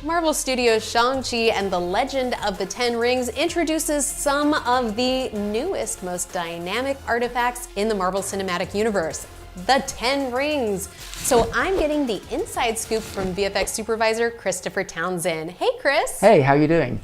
Marvel Studios' Shang-Chi and the Legend of the Ten Rings introduces some of the newest, most dynamic artifacts in the Marvel Cinematic Universe. The Ten Rings. So I'm getting the inside scoop from VFX Supervisor Christopher Townsend. Hey, Chris. Hey, how you doing?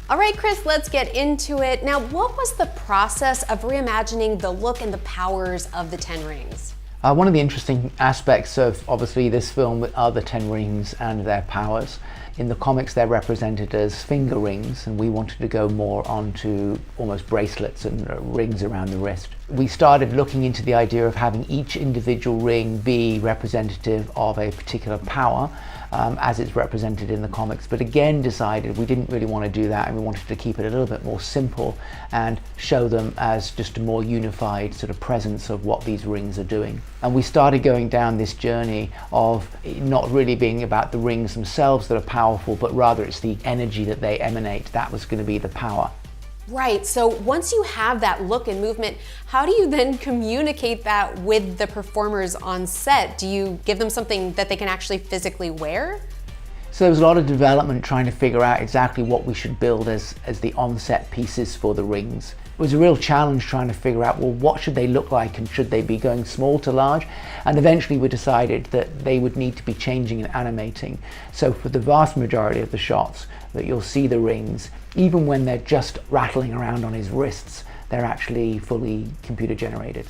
All right, Chris, let's get into it. Now, what was the process of reimagining the look and the powers of the Ten Rings? One of the interesting aspects of obviously this film are the Ten Rings and their powers. In the comics they're represented as finger rings, and we wanted to go more onto almost bracelets and rings around the wrist. We started looking into the idea of having each individual ring be representative of a particular power, as it's represented in the comics, but again decided we didn't really want to do that, and we wanted to keep it a little bit more simple and show them as just a more unified sort of presence of what these rings are doing. And we started going down this journey of not really being about the rings themselves that are powerful, but rather it's the energy that they emanate. That was going to be the power. Right, so once you have that look and movement, how do you then communicate that with the performers on set? Do you give them something that they can actually physically wear? So there was a lot of development trying to figure out exactly what we should build as the on-set pieces for the rings. It was a real challenge trying to figure out, well, what should they look like and should they be going small to large? And eventually we decided that they would need to be changing and animating. So for the vast majority of the shots that you'll see the rings, even when they're just rattling around on his wrists, they're actually fully computer generated.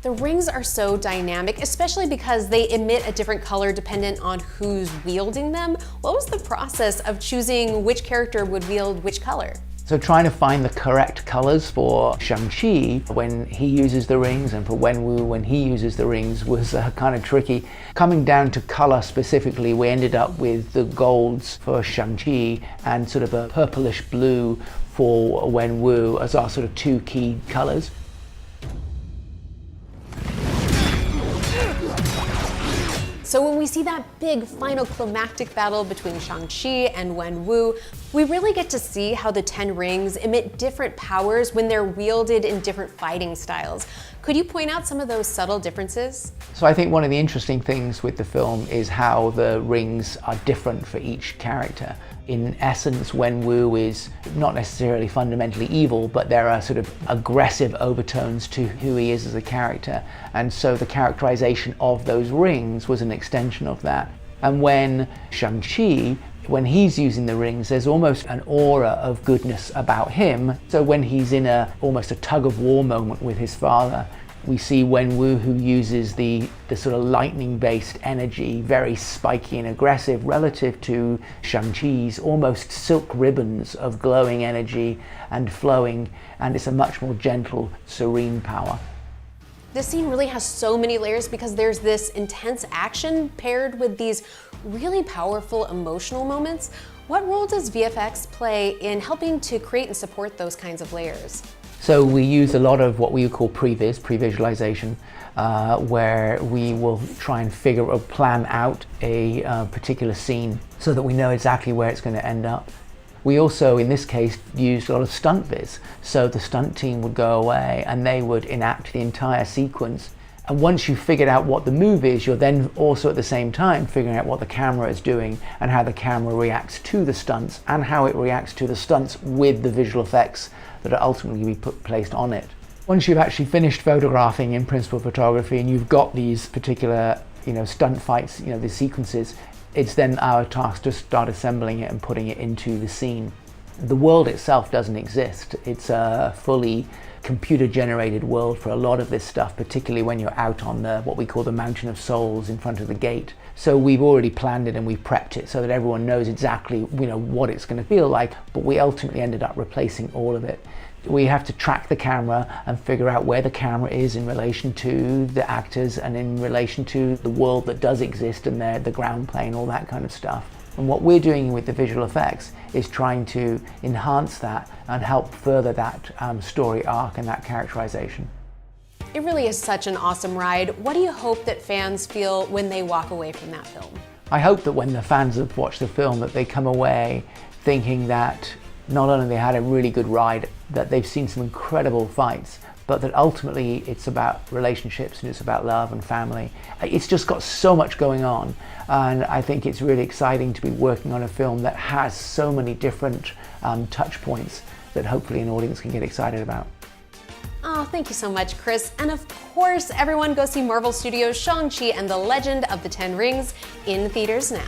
The rings are so dynamic, especially because they emit a different color dependent on who's wielding them. What was the process of choosing which character would wield which color? So trying to find the correct colors for Shang-Chi when he uses the rings and for Wenwu when he uses the rings was kind of tricky. Coming down to color specifically, we ended up with the golds for Shang-Chi and sort of a purplish blue for Wenwu as our sort of two key colors. So when we see that big final climactic battle between Shang-Chi and Wenwu, we really get to see how the Ten Rings emit different powers when they're wielded in different fighting styles. Could you point out some of those subtle differences? So I think one of the interesting things with the film is how the rings are different for each character. In essence, Wenwu is not necessarily fundamentally evil, but there are sort of aggressive overtones to who he is as a character. And so the characterization of those rings was an extension of that. And when Shang-Chi, when he's using the rings, there's almost an aura of goodness about him. So when he's in almost a tug of war moment with his father, we see Wenwu, who uses the sort of lightning-based energy, very spiky and aggressive, relative to Shang-Chi's almost silk ribbons of glowing energy and flowing, and it's a much more gentle, serene power. This scene really has so many layers because there's this intense action paired with these really powerful emotional moments. What role does VFX play in helping to create and support those kinds of layers? So we use a lot of what we would call pre-visualization, where we will try and figure or plan out a particular scene so that we know exactly where it's going to end up. We also, in this case, used a lot of stunt viz. So the stunt team would go away and they would enact the entire sequence. And once you've figured out what the move is, you're then also at the same time figuring out what the camera is doing and how the camera reacts to the stunts and how it reacts to the stunts with the visual effects that are ultimately placed on it. Once you've actually finished photographing in principal photography and you've got these particular, stunt fights, the sequences, it's then our task to start assembling it and putting it into the scene. The world itself doesn't exist. It's a fully computer-generated world for a lot of this stuff, particularly when you're out on what we call the Mountain of Souls in front of the gate. So we've already planned it and we've prepped it so that everyone knows exactly what it's going to feel like, but we ultimately ended up replacing all of it. We have to track the camera and figure out where the camera is in relation to the actors and in relation to the world that does exist and the ground plane, all that kind of stuff. And what we're doing with the visual effects is trying to enhance that and help further that story arc and that characterization. It really is such an awesome ride. What do you hope that fans feel when they walk away from that film? I hope that when the fans have watched the film that they come away thinking that not only they had a really good ride, that they've seen some incredible fights, but that ultimately it's about relationships and it's about love and family. It's just got so much going on, and I think it's really exciting to be working on a film that has so many different touch points that hopefully an audience can get excited about. Oh, thank you so much, Chris. And of course, everyone go see Marvel Studios' Shang-Chi and the Legend of the Ten Rings in theaters now.